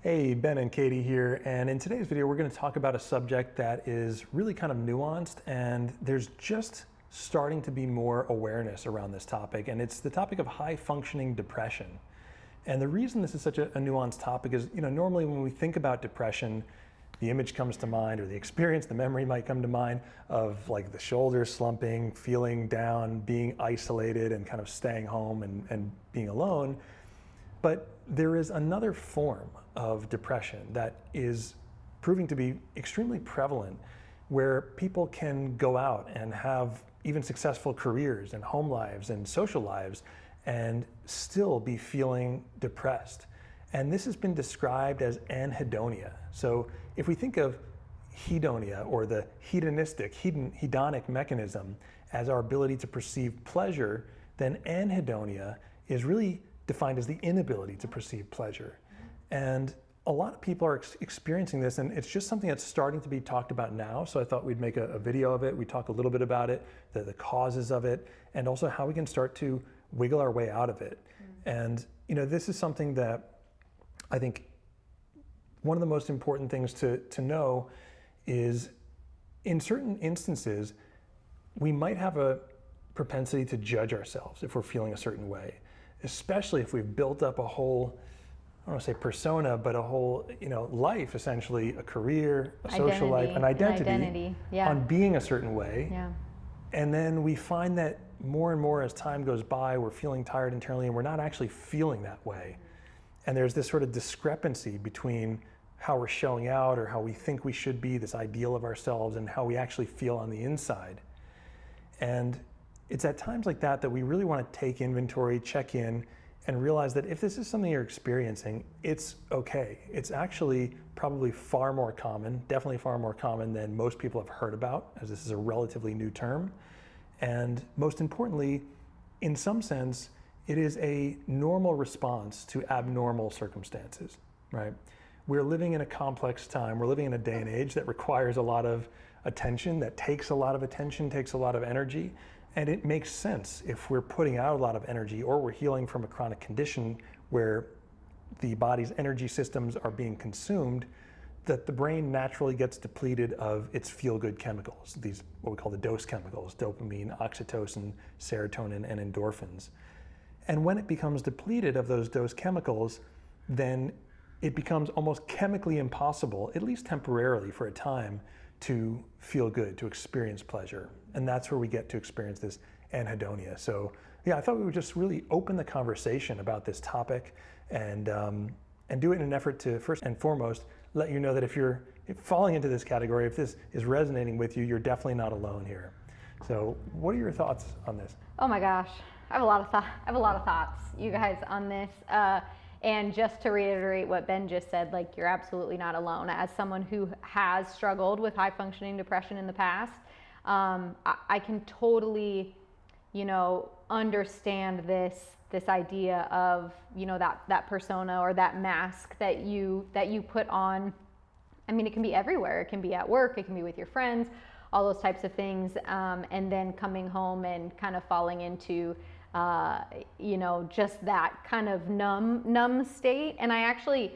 Hey, Ben and Katie here, and in today's video we're going to talk about a subject that is really kind of nuanced, and there's just starting to be more awareness around this topic, and it's the topic of high functioning depression. And the reason this is such a nuanced topic is, normally when we think about depression, the image comes to mind, or the experience, the memory might come to mind of like the shoulders slumping, feeling down, being isolated, and kind of staying home and being alone. But there is another form of depression that is proving to be extremely prevalent, where people can go out and have even successful careers and home lives and social lives and still be feeling depressed. And this has been described as anhedonia. So if we think of hedonia, or the hedonic mechanism, as our ability to perceive pleasure, then anhedonia is really defined as the inability to perceive pleasure. And a lot of people are experiencing this, and it's just something that's starting to be talked about now. So I thought we'd make a video of it. We talk a little bit about it, the causes of it, and also how we can start to wiggle our way out of it. And this is something that I think one of the most important things to know is, in certain instances, we might have a propensity to judge ourselves if we're feeling a certain way, especially if we've built up a whole, I don't want to say persona, but a whole, life, essentially, a career, a social life, an identity Yeah. on being a certain way. Yeah. And then we find that more and more as time goes by, we're feeling tired internally and we're not actually feeling that way. And there's this sort of discrepancy between how we're showing out, or how we think we should be, this ideal of ourselves, and how we actually feel on the inside. And it's at times like that that we really want to take inventory, check in, and realize that if this is something you're experiencing, it's okay. It's actually probably far more common, definitely far more common than most people have heard about, as this is a relatively new term. And most importantly, in some sense, it is a normal response to abnormal circumstances, right? We're living in a complex time. We're living in a day and age that requires a lot of attention, that takes a lot of attention, takes a lot of energy. And it makes sense, if we're putting out a lot of energy, or we're healing from a chronic condition where the body's energy systems are being consumed, that the brain naturally gets depleted of its feel-good chemicals, these what we call the dose chemicals: dopamine, oxytocin, serotonin, and endorphins. And when it becomes depleted of those dose chemicals, then it becomes almost chemically impossible, at least temporarily for a time, to feel good, to experience pleasure. And that's where we get to experience this anhedonia. So yeah, I thought we would just really open the conversation about this topic, and do it in an effort to, first and foremost, let you know that if you're falling into this category, if this is resonating with you, you're definitely not alone here. So what are your thoughts on this? Oh my gosh, I have a lot of thoughts, you guys, on this. And just to reiterate what Ben just said, like, you're absolutely not alone. As someone who has struggled with high functioning depression in the past, I can totally, understand this idea of, that persona, or that mask that you put on. I mean, it can be everywhere. It can be at work, it can be with your friends, all those types of things. And then coming home and kind of falling into just that kind of numb state. And I actually,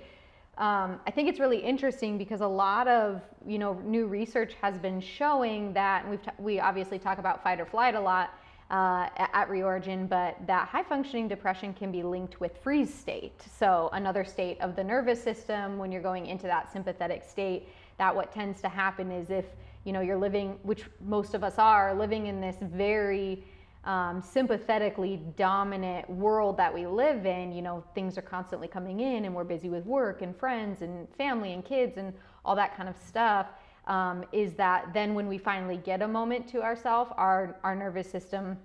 I think it's really interesting, because a lot of, new research has been showing that, and we obviously talk about fight or flight a lot at Reorigin, but that high functioning depression can be linked with freeze state. So another state of the nervous system, when you're going into that sympathetic state, that what tends to happen is, if, you're living, which most of us are, living in this very sympathetically dominant world that we live in, things are constantly coming in, and we're busy with work and friends and family and kids and all that kind of stuff, is that then when we finally get a moment to ourselves, our nervous system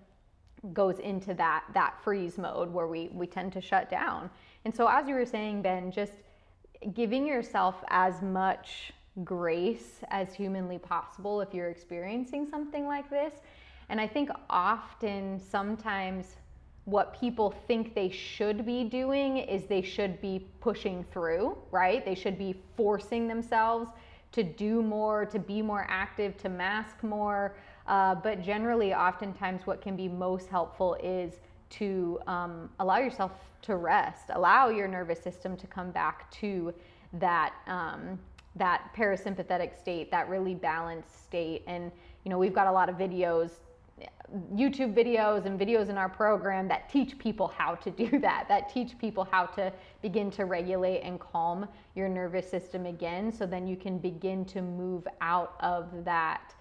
goes into that freeze mode where we tend to shut down. And so, as you were saying, Ben, just giving yourself as much grace as humanly possible if you're experiencing something like this. And I think sometimes what people think they should be doing is they should be pushing through, right? They should be forcing themselves to do more, to be more active, to mask more. But generally, oftentimes what can be most helpful is to allow yourself to rest, allow your nervous system to come back to that parasympathetic state, that really balanced state. And we've got a lot of videos, YouTube videos and videos in our program that teach people how to do that, that teach people how to begin to regulate and calm your nervous system again, so then you can begin to move out of that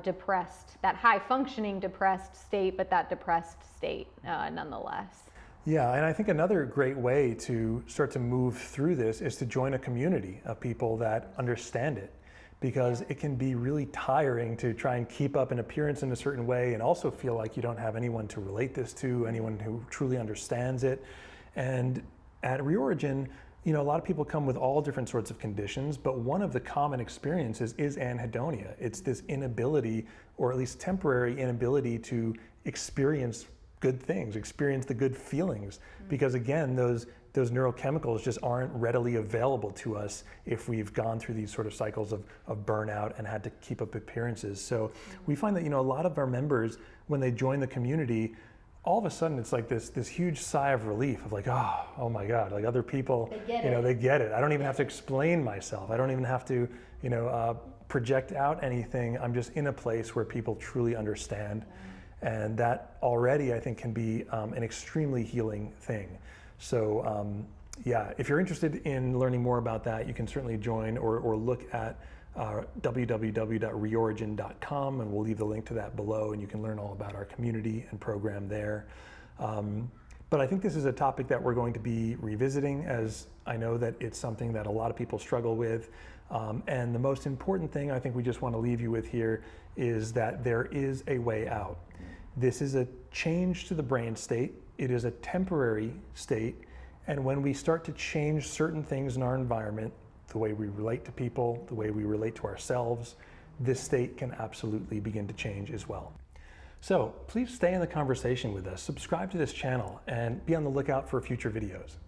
depressed, that high functioning depressed state, but that depressed state nonetheless. Yeah, and I think another great way to start to move through this is to join a community of people that understand it, because it can be really tiring to try and keep up an appearance in a certain way and also feel like you don't have anyone to relate this to, anyone who truly understands it. And at Reorigin, a lot of people come with all different sorts of conditions, but one of the common experiences is anhedonia. It's this inability, or at least temporary inability, to experience good things, experience the good feelings, because again, those neurochemicals just aren't readily available to us if we've gone through these sort of cycles of burnout and had to keep up appearances. So we find that a lot of our members, when they join the community, all of a sudden it's like this huge sigh of relief of like, oh my God, like other people, they get it. I don't even have to explain myself. I don't even have to, project out anything. I'm just in a place where people truly understand. And that already, I think, can be an extremely healing thing. So yeah, if you're interested in learning more about that, you can certainly join or look at www.reorigin.com, and we'll leave the link to that below, and you can learn all about our community and program there. But I think this is a topic that we're going to be revisiting, as I know that it's something that a lot of people struggle with. And the most important thing I think we just want to leave you with here is that there is a way out. This is a change to the brain state. It is a temporary state. And when we start to change certain things in our environment, the way we relate to people, the way we relate to ourselves, this state can absolutely begin to change as well. So please stay in the conversation with us, subscribe to this channel, and be on the lookout for future videos.